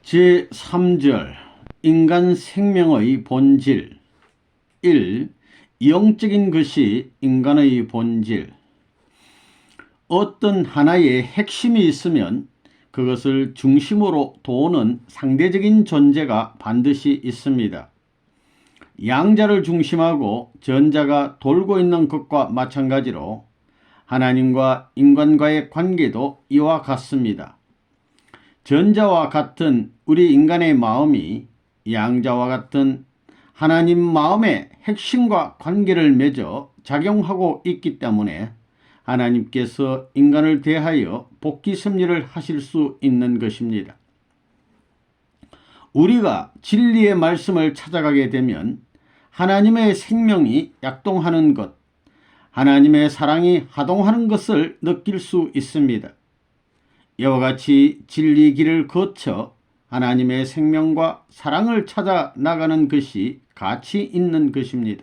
제3절 인간 생명의 본질 1. 영적인 것이 인간의 본질. 어떤 하나의 핵심이 있으면 그것을 중심으로 도는 상대적인 존재가 반드시 있습니다. 양자를 중심하고 전자가 돌고 있는 것과 마찬가지로 하나님과 인간과의 관계도 이와 같습니다. 전자와 같은 우리 인간의 마음이 양자와 같은 하나님 마음의 핵심과 관계를 맺어 작용하고 있기 때문에 하나님께서 인간을 대하여 복귀 섭리를 하실 수 있는 것입니다. 우리가 진리의 말씀을 찾아가게 되면 하나님의 생명이 약동하는 것, 하나님의 사랑이 하동하는 것을 느낄 수 있습니다. 이와 같이 진리 길을 거쳐 하나님의 생명과 사랑을 찾아 나가는 것이 가치 있는 것입니다.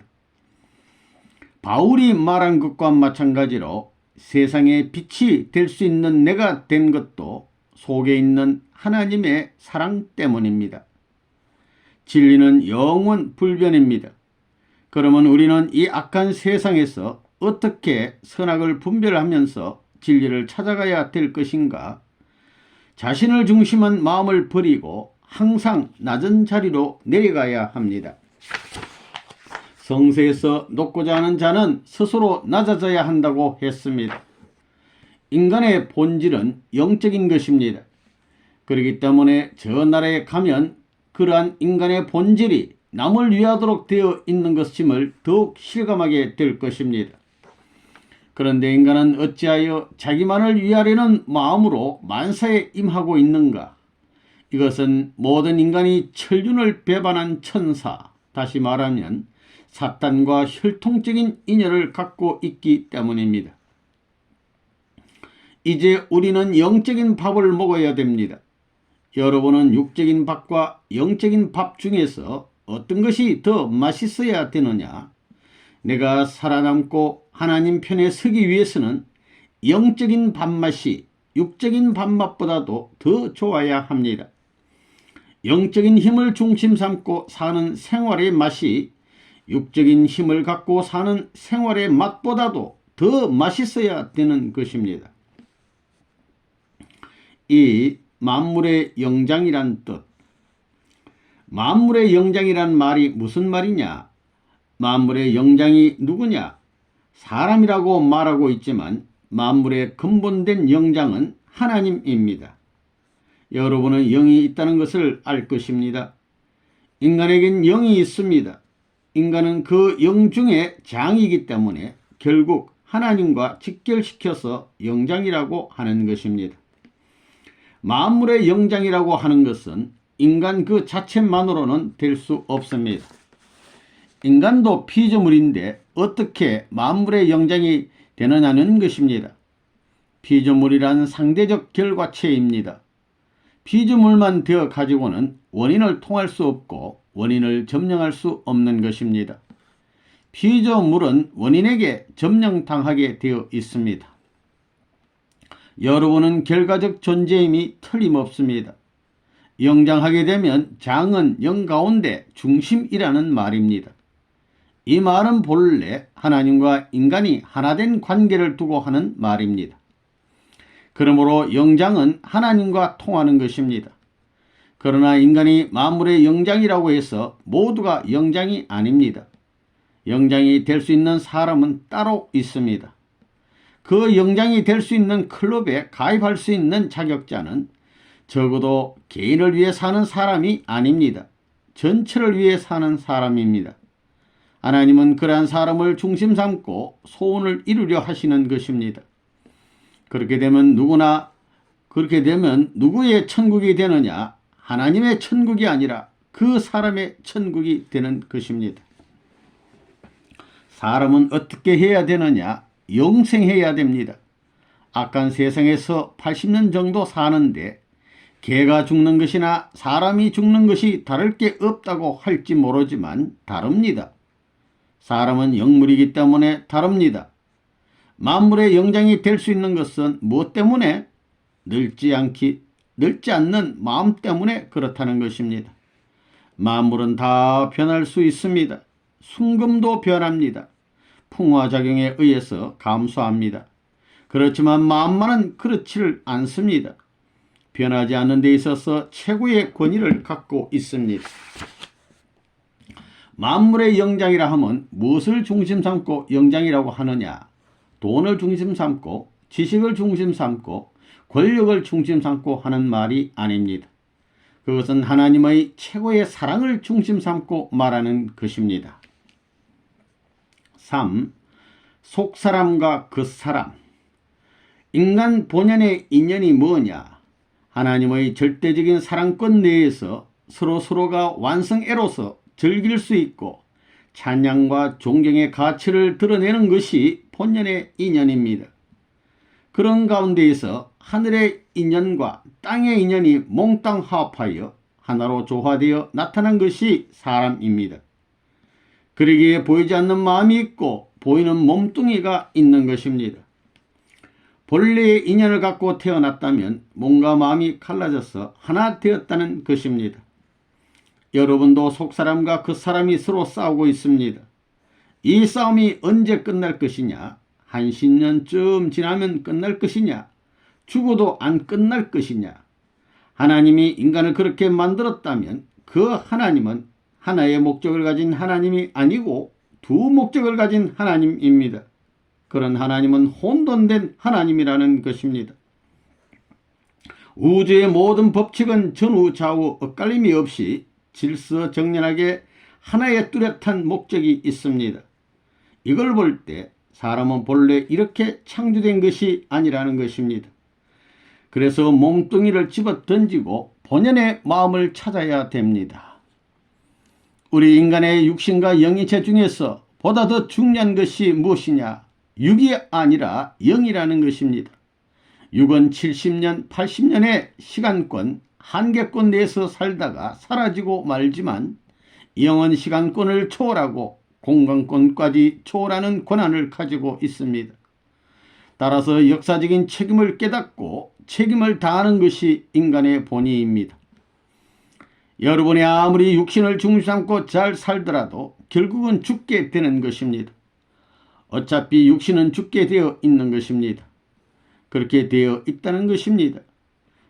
바울이 말한 것과 마찬가지로 세상의 빛이 될 수 있는 내가 된 것도 속에 있는 하나님의 사랑 때문입니다. 진리는 영원 불변입니다. 그러면 우리는 이 악한 세상에서 어떻게 선악을 분별하면서 진리를 찾아가야 될 것인가? 자신을 중심한 마음을 버리고 항상 낮은 자리로 내려가야 합니다. 성서에서 높고자 하는 자는 스스로 낮아져야 한다고 했습니다. 인간의 본질은 영적인 것입니다. 그렇기 때문에 저 나라에 가면 그러한 인간의 본질이 남을 위하도록 되어 있는 것임을 더욱 실감하게 될 것입니다. 그런데 인간은 어찌하여 자기만을 위하려는 마음으로 만사에 임하고 있는가? 이것은 모든 인간이 천륜을 배반한 천사, 다시 말하면 사탄과 혈통적인 인연을 갖고 있기 때문입니다. 이제 우리는 영적인 밥을 먹어야 됩니다. 여러분은 육적인 밥과 영적인 밥 중에서 어떤 것이 더 맛있어야 되느냐? 내가 살아남고 하나님 편에 서기 위해서는 영적인 밥맛이 육적인 밥맛보다도 더 좋아야 합니다. 영적인 힘을 중심 삼고 사는 생활의 맛이 육적인 힘을 갖고 사는 생활의 맛보다도 더 맛있어야 되는 것입니다. 이 만물의 영장이란 뜻. 만물의 영장이란 말이 무슨 말이냐? 만물의 영장이 누구냐? 사람이라고 말하고 있지만 만물의 근본된 영장은 하나님입니다. 여러분은 영이 있다는 것을 알 것입니다. 인간에겐 영이 있습니다. 인간은 그 영 중에 장이기 때문에 결국 하나님과 직결시켜서 영장이라고 하는 것입니다. 만물의 영장이라고 하는 것은 인간 그 자체만으로는 될 수 없습니다. 인간도 피조물인데 어떻게 만물의 영장이 되느냐는 것입니다. 피조물이란 상대적 결과체입니다. 피조물만 되어 가지고는 원인을 통할 수 없고 원인을 점령할 수 없는 것입니다. 피조물은 원인에게 점령당하게 되어 있습니다. 여러분은 결과적 존재임이 틀림없습니다. 영장하게 되면 장은 영 가운데 중심이라는 말입니다. 이 말은 본래 하나님과 인간이 하나된 관계를 두고 하는 말입니다. 그러므로 영장은 하나님과 통하는 것입니다. 그러나 인간이 만물의 영장이라고 해서 모두가 영장이 아닙니다. 영장이 될 수 있는 사람은 따로 있습니다. 그 영장이 될 수 있는 클럽에 가입할 수 있는 자격자는 적어도 개인을 위해 사는 사람이 아닙니다. 전체를 위해 사는 사람입니다. 하나님은 그러한 사람을 중심 삼고 소원을 이루려 하시는 것입니다. 그렇게 되면 누구의 천국이 되느냐? 하나님의 천국이 아니라 그 사람의 천국이 되는 것입니다. 사람은 어떻게 해야 되느냐? 영생해야 됩니다. 악한 세상에서 80년 정도 사는데 개가 죽는 것이나 사람이 죽는 것이 다를 게 없다고 할지 모르지만 다릅니다. 사람은 영물이기 때문에 다릅니다. 만물의 영장이 될 수 있는 것은 무엇 때문에? 늙지 않기, 늙지 않는 마음 때문에 그렇다는 것입니다. 만물은 다 변할 수 있습니다. 순금도 변합니다. 풍화작용에 의해서 감소합니다. 그렇지만 만만은 그렇지를 않습니다. 변하지 않는 데 있어서 최고의 권위를 갖고 있습니다. 만물의 영장이라 하면 무엇을 중심 삼고 영장이라고 하느냐? 돈을 중심 삼고 지식을 중심 삼고 권력을 중심 삼고 하는 말이 아닙니다. 그것은 하나님의 최고의 사랑을 중심 삼고 말하는 것입니다. 3. 속사람과 겉사람. 인간 본연의 인연이 뭐냐? 하나님의 절대적인 사랑권 내에서 서로가 완성애로서 즐길 수 있고 찬양과 존경의 가치를 드러내는 것이 본연의 인연입니다. 그런 가운데에서 하늘의 인연과 땅의 인연이 몽땅 화합하여 하나로 조화되어 나타난 것이 사람입니다. 그러기에 보이지 않는 마음이 있고 보이는 몸뚱이가 있는 것입니다. 본래의 인연을 갖고 태어났다면 몸과 마음이 갈라져서 하나 되었다는 것입니다. 여러분도 속사람과 겉사람이 서로 싸우고 있습니다. 이 싸움이 언제 끝날 것이냐? 한 10년쯤 지나면 끝날 것이냐? 죽어도 안 끝날 것이냐? 하나님이 인간을 그렇게 만들었다면 그 하나님은 하나의 목적을 가진 하나님이 아니고 두 목적을 가진 하나님입니다. 그런 하나님은 혼돈된 하나님이라는 것입니다. 우주의 모든 법칙은 전후 좌우 엇갈림이 없이 질서정연하게 하나의 뚜렷한 목적이 있습니다. 이걸 볼 때 사람은 본래 이렇게 창조된 것이 아니라는 것입니다. 그래서 몸뚱이를 집어 던지고 본연의 마음을 찾아야 됩니다. 우리 인간의 육신과 영이체 중에서 보다 더 중요한 것이 무엇이냐? 육이 아니라 영이라는 것입니다. 육은 70년, 80년의 시간권, 한계권 내에서 살다가 사라지고 말지만 영은 시간권을 초월하고 공간권까지 초월하는 권한을 가지고 있습니다. 따라서 역사적인 책임을 깨닫고 책임을 다하는 것이 인간의 본의입니다. 여러분이 아무리 육신을 중심 삼고 잘 살더라도 결국은 죽게 되는 것입니다. 어차피 육신은 죽게 되어 있는 것입니다. 그렇게 되어 있다는 것입니다.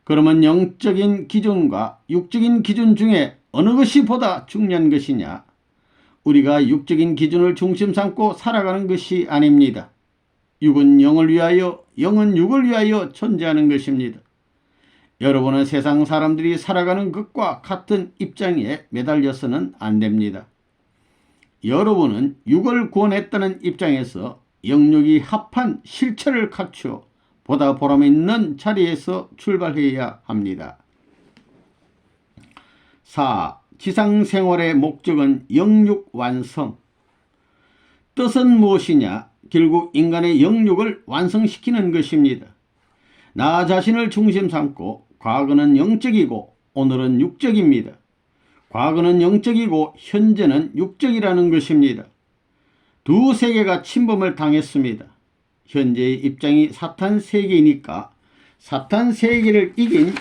그러면 영적인 기준과 육적인 기준 중에 어느 것이 보다 중요한 것이냐? 우리가 육적인 기준을 중심 삼고 살아가는 것이 아닙니다. 육은 영을 위하여, 영은 육을 위하여 존재하는 것입니다. 여러분은 세상 사람들이 살아가는 것과 같은 입장에 매달려서는 안 됩니다. 여러분은 육을 구원했다는 입장에서 영육이 합한 실체를 갖추어 보다 보람있는 자리에서 출발해야 합니다. 4. 지상생활의 목적은 영육 완성. 뜻은 무엇이냐? 결국 인간의 영육을 완성시키는 것입니다. 나 자신을 중심 삼고 과거는 영적이고 오늘은 육적입니다. 과거는 영적이고 현재는 육적이라는 것입니다. 두 세계가 침범을 당했습니다. 현재의 입장이 사탄 세계이니까 사탄 세계를 이긴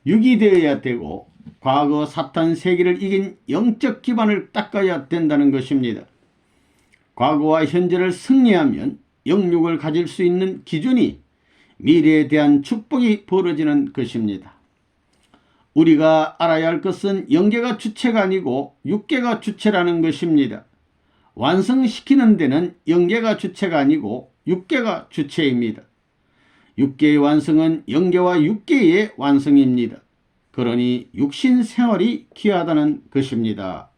육이 되어야 되고 과거 사탄 세계를 이긴 영적 기반을 닦아야 된다는 것입니다. 과거와 현재를 승리하면 영육을 가질 수 있는 기준이 미래에 대한 축복이 벌어지는 것입니다. 우리가 알아야 할 것은 영계가 주체가 아니고 육계가 주체라는 것입니다. 완성시키는 데는 영계가 주체가 아니고 육계가 주체입니다. 육계의 완성은 영계와 육계의 완성입니다. 그러니 육신 생활이 귀하다는 것입니다.